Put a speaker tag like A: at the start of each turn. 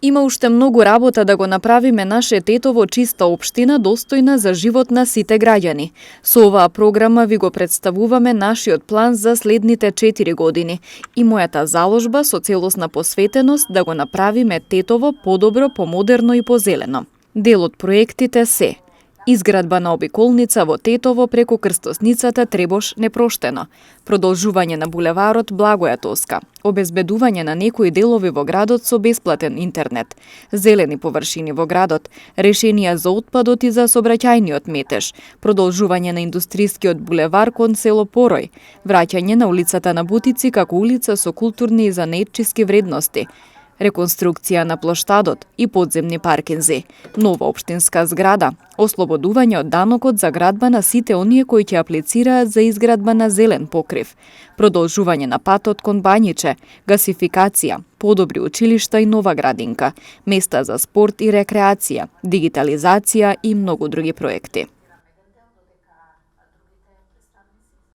A: Има уште многу работа да го направиме наше Тетово чиста општина достојна за живот на сите граѓани. Со оваа програма ви го представуваме нашиот план за следните 4 години и мојата заложба со целосна посветеност да го направиме Тетово подобро, помодерно и позелено. Дел од проектите се: изградба на обиколница во Тетово преку крстосницата Требош Непроштено, продолжување на булеварот Благоја Тоска, обезбедување на некои делови во градот со бесплатен интернет, зелени површини во градот, решенија за отпадот и за сообраќајниот метеж, продолжување на индустрискиот булевар кон село Порој, враќање на улицата на Бутици како улица со културни и занаетчиски вредности, реконструкција на плоштадот и подземни паркинзи, нова општинска зграда, ослободување од данокот за градба на сите оние кои ќе аплицираат за изградба на зелен покрив, продолжување на патот кон Бањиче, гасификација, подобри училишта и нова градинка, места за спорт и рекреација, дигитализација и многу други проекти.